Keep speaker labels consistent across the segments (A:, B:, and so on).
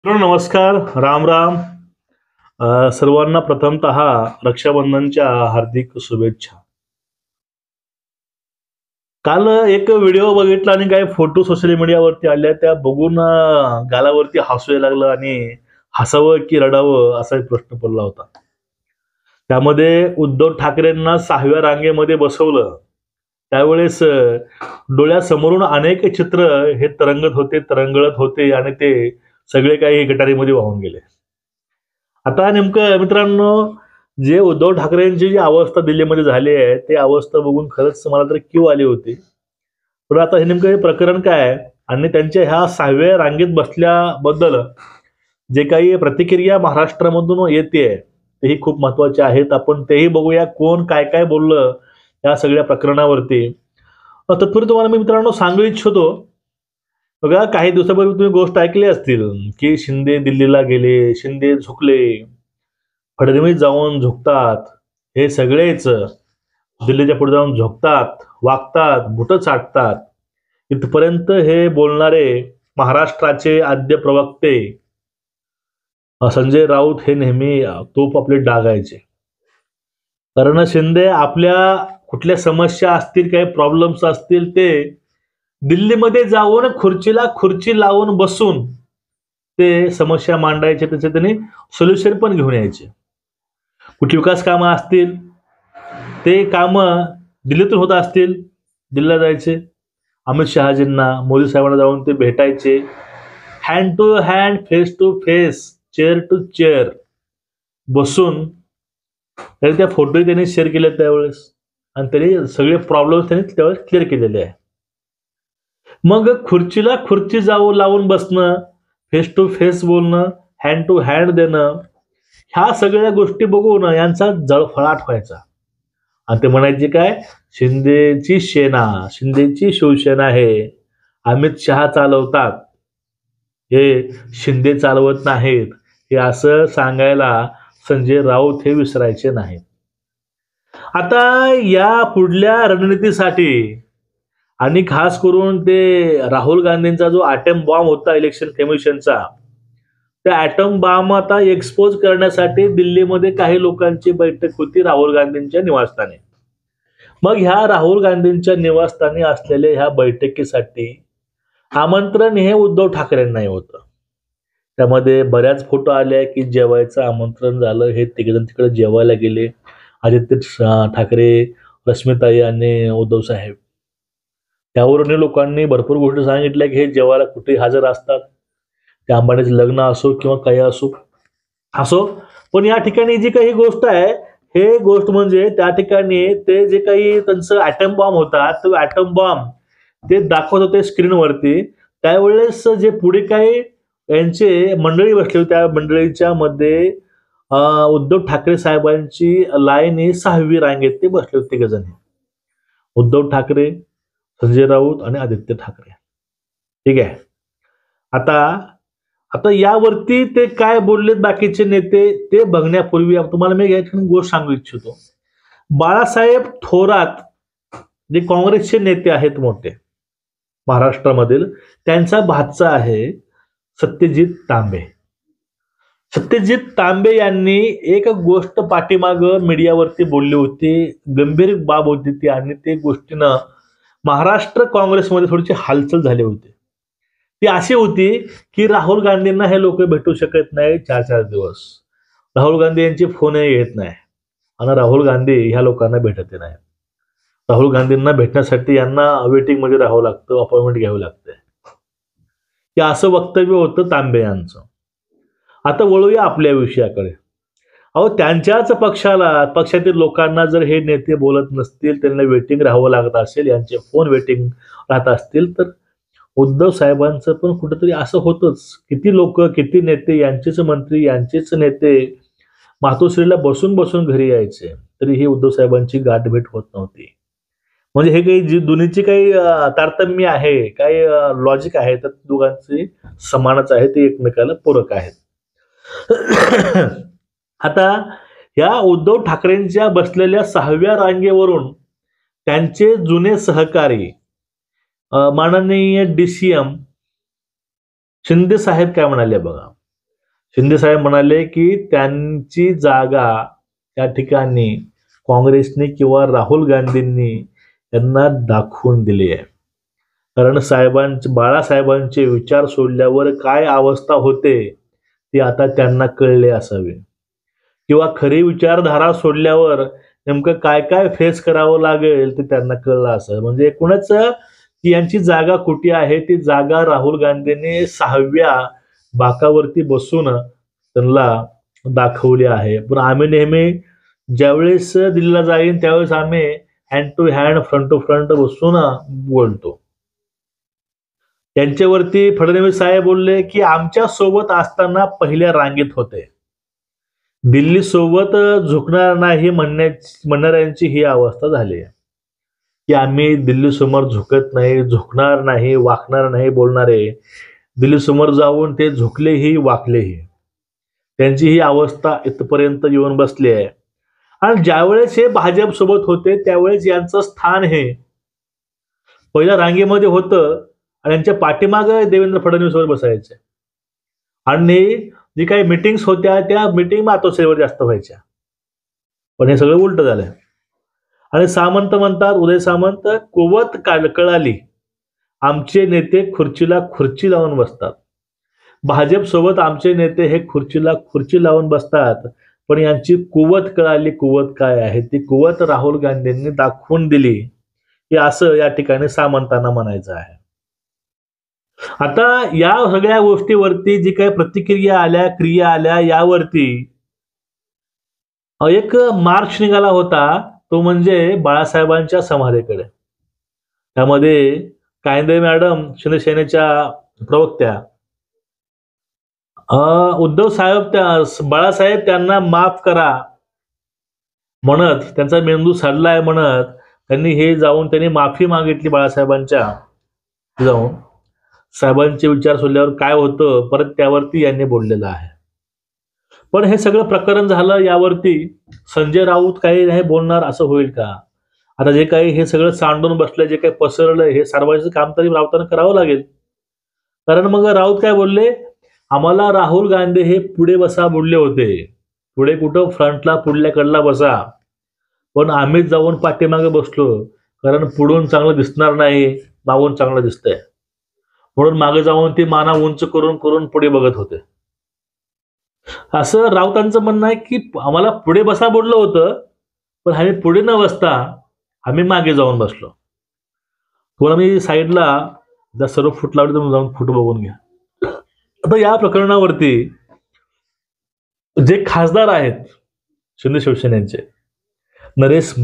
A: नमस्कार, राम राम. सर्वांना प्रथमतः रक्षाबंधनच्या हार्दिक शुभेच्छा. काल एक व्हिडिओ बघितला आणि काही फोटो सोशल मीडियावरती आल्या, त्या बघून गालावरती हसू यायला लागलं आणि हसावं की रडावं असा एक प्रश्न पडला होता. त्यामध्ये उद्धव ठाकरेंना 6व्या रांगेमध्ये बसवलं. त्यावेळेस डोळ्यासमोरून अनेक चित्र हे तरंगत होते आणि ते सगळे काही गटारीमध्ये वाहून गेले. आता नेमकं मित्रांनो, जे उद्धव ठाकरेंची जी अवस्था दिल्लीमध्ये झाली आहे, ते अवस्था बघून खरंच मला तर कीव आली होती. पण आता हे नेमकं हे प्रकरण काय आहे आणि त्यांच्या ह्या 6व्या रांगेत बसल्याबद्दल जे काही प्रतिक्रिया महाराष्ट्रामधून येते तेही खूप महत्वाचे आहेत. आपण तेही बघूया, कोण काय काय बोललं या सगळ्या प्रकरणावरती. तत्पूर्वी तुम्हाला मी मित्रांनो सांगू इच्छितो, बघा काही दिवसापूर्वी तुम्ही गोष्ट ऐकली असतील की शिंदे दिल्लीला गेले, शिंदे झुकले, फडणवीस जाऊन झुकतात, हे सगळेच दिल्लीच्या पुढे जाऊन झुकतात, वागतात, बुटं चाटतात. इथपर्यंत हे बोलणारे महाराष्ट्राचे आद्य प्रवक्ते संजय राऊत हे नेहमी तोफ आपले डागायचे. कारण शिंदे आपल्या कुठल्या समस्या असतील, काही प्रॉब्लेम्स असतील, ते दिल्लीमध्ये जाऊन खुर्चीला खुर्ची लावून बसून ते समस्या मांडायचे, त्याचे त्यांनी सोल्युशन पण घेऊन यायचे. कुठली विकास कामं असतील, ते कामं दिल्लीतून होत असतील, दिल्लीला जायचे, अमित शहाजींना, मोदी साहेबांना जाऊन ते भेटायचे, hand to hand, face to face, chair to chair बसून. तरी त्या फोटोही त्यांनी शेअर केले त्यावेळेस आणि त्यांनी सगळे प्रॉब्लेम्स त्यांनी त्यावेळेस क्लिअर केलेले आहे. मग खुर्चीला खुर्ची लावून बसणं, फेस टू फेस बोलणं, हँड टू हँड देणं, ह्या सगळ्या गोष्टी बघून यांचा जळफळाट व्हायचा. आणि ते म्हणायचे काय, शिंदेची सेना, शिंदेची शिवसेना हे अमित शहा चालवतात, हे शिंदे चालवत नाहीत, हे असं सांगायला संजय राऊत हे विसरायचे नाहीत. आता या पुढल्या रणनीतीसाठी आणि खास करून ते राहुल गांधींचा जो ॲटम बॉम्ब होता इलेक्शन कमिशनचा, त्या ॲटम बॉम्ब आता एक्सपोज करण्यासाठी दिल्लीमध्ये काही लोकांची बैठक होती राहुल गांधींच्या निवासस्थानी. मग ह्या राहुल गांधींच्या निवासस्थानी असलेल्या ह्या बैठकीसाठी आमंत्रण हे उद्धव ठाकरेंनाही होतं. त्यामध्ये बऱ्याच फोटो आले की जेवायचं आमंत्रण झालं, हे तिघेजण तिकडे जेवायला गेले, आदित्य ठाकरे, रश्मिताई आणि उद्धव साहेब. त्यावरून लोकांनी भरपूर गोष्टी सांगितल्या की हे जेवायला कुठेही हजर असतात, ते अंबानीचं लग्न असो किंवा काही असो. पण या ठिकाणी जी काही गोष्ट आहे, हे गोष्ट म्हणजे त्या ठिकाणी ते जे काही त्यांचं ॲटम बॉम्ब होता, तो ॲटम बॉम्ब ते दाखवत होते स्क्रीनवरती. त्यावेळेस जे पुढे काही यांचे मंडळी बसली होती, त्या मंडळीच्या मध्ये उद्धव ठाकरे साहेबांची लाईन ही 6वी रांगेत ते बसले होते तिघजण. उद्धव ठाकरे, संजय राऊत आणि आदित्य ठाकरे. ठीक आहे. आता यावरती ते काय बोललेत बाकीचे नेते ते बघण्यापूर्वी तुम्हाला मी एक गोष्ट सांगू इच्छितो. बाळासाहेब थोरात जे काँग्रेसचे नेते आहेत मोठे महाराष्ट्रामधील, त्यांचा भाचा आहे सत्यजित तांबे. सत्यजित तांबे यांनी एक गोष्ट पाठीमाग मीडियावरती बोलली होती, गंभीर बाब होती ती, आणि ते गोष्टीनं महाराष्ट्र काँग्रेसमध्ये थोडीशी हालचाल झाली होती. ती अशी होती की राहुल गांधींना हे लोक भेटू शकत नाही 4-4 दिवस. राहुल गांधी यांचे फोनही येत नाही आणि राहुल गांधी ह्या लोकांना भेटत नाही. राहुल गांधींना भेटण्यासाठी यांना वेटिंग मध्ये राहावं लागतं, अपॉइंटमेंट घ्यावं लागतं. हे असं वक्तव्य होतं तांबे यांचं. आता वळूया आपल्या विषयाकडे. अहो, त्यांच्याच पक्षातील लोकांना जर हे नेते बोलत नसतील, त्यांना वेटिंग राहावं लागत असेल, यांचे फोन वेटिंग राहत असतील, तर उद्धव साहेबांचं पण कुठेतरी असं होतंच. किती लोक, किती नेते, यांचेच मंत्री, यांचेच नेते मातोश्रीला बसून बसून घरी यायचे, तरी ही उद्धव साहेबांची गाठभेट होत नव्हती. म्हणजे हे काही जी दोन्हीची काही तारतम्य आहे, काही लॉजिक आहे, तर दोघांचे समानच आहे, ते एकमेकाला पूरक आहेत. आता या उद्धव ठाकरेंच्या बसलेल्या 6व्या रांगेवरून त्यांचे जुने सहकारी माननीय DCM शिंदे साहेब काय म्हणाले बघा. शिंदे साहेब म्हणाले की त्यांची जागा त्या ठिकाणी काँग्रेसने किंवा राहुल गांधींनी त्यांना दाखवून दिली आहे. कारण बाळासाहेबांचे विचार सोडल्यावर काय अवस्था होते ती आता त्यांना कळले असावे, किंवा खरी विचारधारा सोडल्यावर नेमकं काय काय फेस करावं लागेल ते त्यांना कळलं असावं. म्हणजे एकूणच की यांची जागा कुठे आहे ती जागा राहुल गांधींनी 6व्या बाकावरती बसून त्यांना दाखवली आहे. पण आम्ही नेहमी ज्यावेळेस दिल्लीला जाईन त्यावेळेस आम्ही hand to hand front to front बसून बोलतो. त्यांच्यावरती फडणवीस साहेब बोलले की आमच्या सोबत असताना पहिल्या रांगेत होते, दिल्ली सोबत झुकणार नाही म्हणणाऱ्यांची ही अवस्था झाली आहे की आम्ही दिल्ली समोर झुकत नाही, झुकणार नाही, वाकणार नाही बोलणारे दिल्ली समोर जाऊन ते झुकलेही वाकलेही. त्यांची ही अवस्था इथपर्यंत येऊन बसली आहे. आणि ज्यावेळेस हे भाजप सोबत होते त्यावेळेस यांचं स्थान हे पहिल्या रांगेमध्ये होतं आणि यांच्या पाठीमागे देवेंद्र फडणवीसवर बसायचे आणि जी काही मीटिंग्स होत्या त्या मीटिंग मातोश्रीवर जास्त व्हायच्या. पण हे सगळं उलट झालं. आणि सामंत म्हणतात, उदय सामंत, कुवत कळाली, आमचे नेते खुर्चीला खुर्ची लावून बसतात. भाजप सोबत आमचे नेते हे खुर्चीला खुर्ची लावून बसतात, पण यांची कुवत कळाली. कुवत काय आहे ती कुवत राहुल गांधींनी दाखवून दिली हे असं या ठिकाणी सामंतांना म्हणायचं आहे. आता या सगळ्या गोष्टीवरती जी काही प्रतिक्रिया आल्या, क्रिया आल्या, यावरती एक मार्च निघाला होता, तो म्हणजे बाळासाहेबांच्या समाधीकडे. त्यामध्ये कायंदे मॅडम शिवसेनेच्या प्रवक्त्या उद्धव साहेब बाळासाहेब त्यांना माफ करा म्हणत, त्यांचा मेंदू सडलाय म्हणत त्यांनी हे जाऊन त्यांनी माफी मागितली बाळासाहेबांच्या जाऊन. साहेबांचे विचार सोडल्यावर काय होतं परत त्यावरती यांनी बोललेलं आहे. पण हे सगळं प्रकरण झालं, यावरती संजय राऊत काही नाही बोलणार असं होईल का? आता जे काही हे सगळं सांडून बसलं, जे काही पसरलंय, हे सारवायचं काम तरी राऊतांना करावं लागेल. कारण मग राऊत काय बोलले, आम्हाला राहुल गांधी हे पुढे बसा बोलले होते. पुढे कुठं फ्रंटला पुढल्या कडला बसा, पण आम्हीच जाऊन पाठीमागे बसलो, कारण पुढून चांगलं दिसणार नाही, मागून चांगलं दिसतंय म्हणून मागे जाऊन ती माना उंच करून करून पुढे बघत होते. असं राऊतांचं म्हणणं आहे की आम्हाला पुढे बसा बोललं होतं, पण आम्ही पुढे न बसता आम्ही मागे जाऊन बसलो. तुम्हाला मी साईडला सर्व फूट लावले, तुम्ही जाऊन फूट बघून घ्या. आता या प्रकरणावरती जे खासदार आहेत शिंदे शिवसेनेचे, नरेश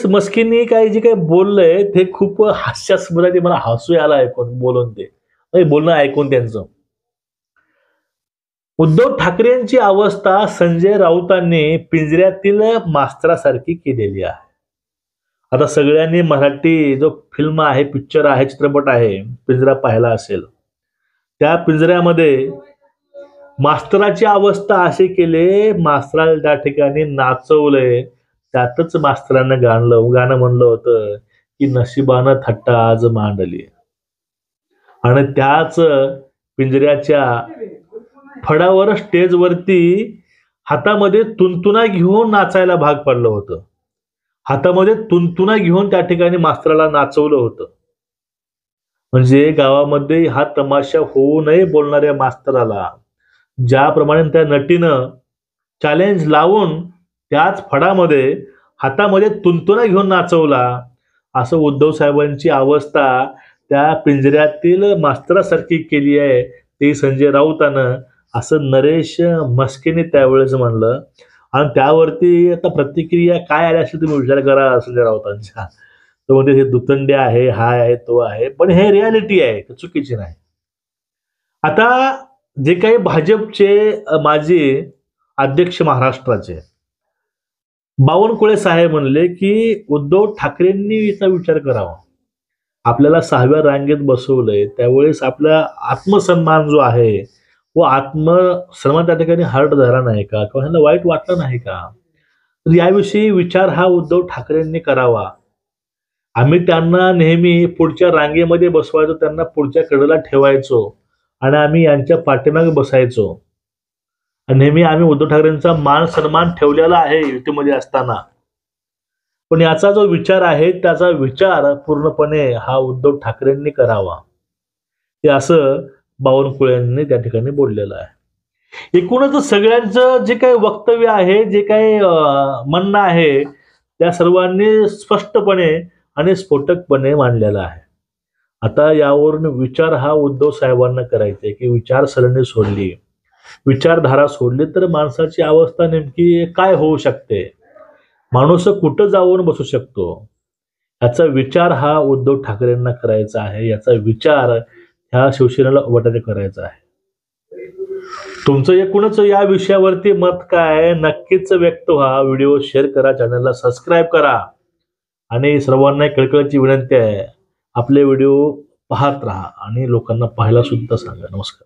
A: मस्केंनी काही जे काही बोललंय ते खूप हास्यास्पद आहे. मला हसू आलं ऐकून बोलून, ते बोलणं ऐकून त्यांचं. उद्धव ठाकरेंची अवस्था संजय राऊतांनी पिंजऱ्यातील मास्तरासारखी केलेली आहे. आता सगळ्यांनी मराठी जो फिल्म आहे, पिक्चर आहे, चित्रपट आहे, पिंजरा पाहिला असेल. त्या पिंजऱ्यामध्ये मास्तराची अवस्था अशी केली, मास्तराला त्या ठिकाणी नाचवलंय. त्यातच मास्तरानं गाणं म्हणलं होतं की नशिबानं थट्टा आज मांडली. आणि त्याच पिंजऱ्याच्या फडावर स्टेजवरती हातामध्ये तुंतुना घेऊन नाचायला भाग पडलं होतं. हातामध्ये तुंतुना घेऊन त्या ठिकाणी मास्तराला नाचवलं होतं. म्हणजे गावामध्ये हा तमाशा होऊ नये बोलणाऱ्या मास्तराला ज्याप्रमाणे त्या नटीनं चॅलेंज लावून त्याच फडामध्ये हातामध्ये तुंतुना घेऊन नाचवला, असं उद्धव साहेबांची अवस्था त्या पिंजऱ्यातील मास्तरासारखी केली आहे ते संजय राऊतानं, असं नरेश मस्केने त्यावेळेस म्हणलं. आणि त्यावरती आता प्रतिक्रिया काय आल्या असेल तुम्ही विचार करा संजय राऊतांच्या. तो म्हणजे हे दुतंडे आहे, हा आहे, तो आहे, पण हे रियालिटी आहे, चुकीची नाही. आता जे काही भाजपचे माजी अध्यक्ष महाराष्ट्राचे बावनकुळे साहेब म्हणले की उद्धव ठाकरेंनी याचा विचार करावा. आपल्याला 6व्या रांगेत बसवलंय, त्यावेळेस आपला आत्मसन्मान जो आहे व आत्मसन्मान त्या ठिकाणी हर्ट झाला नाही का, किंवा ह्यांना वाईट वाटलं नाही का, तर याविषयी विचार हा उद्धव ठाकरेंनी करावा. आम्ही त्यांना नेहमी पुढच्या रांगेमध्ये बसवायचो, त्यांना पुढच्या कडेला ठेवायचो, आणि आम्ही यांच्या पाठीमागे बसायचो आणि नेहमी आम्ही उद्धव ठाकरेंचा मान सन्मान ठेवलेला आहे युतीमध्ये असताना. पण याचा जो विचार आहे त्याचा विचार पूर्णपणे हा उद्धव ठाकरेंनी करावा, हे असं बावनकुळे यांनी त्या ठिकाणी बोललेलं आहे. एकूणच सगळ्यांचं जे काही वक्तव्य आहे, जे काही म्हणणं आहे, त्या सर्वांनी स्पष्टपणे आणि स्फोटकपणे मांडलेला आहे. आता यावरून विचार हा उद्धव साहेबांना करायचा आहे की विचारसरणी सोडली, विचारधारा सोडली तर माणसाची अवस्था नेमकी काय होऊ शकते, माणूस कुठं जाऊन बसू शकतो, याचा विचार हा उद्धव ठाकरेंना करायचा आहे. याचा विचार ह्या शिवसेनेला उभाटाने करायचा आहे. तुमचं एकूणच या विषयावरती मत काय नक्कीच व्यक्त व्हा. व्हिडिओ शेअर करा, चॅनलला सबस्क्राईब करा आणि सर्वांना कळकळीची विनंती आहे, आपले व्हिडिओ पाहत राहा आणि लोकांना पाहायला सुद्धा सांगा. नमस्कार.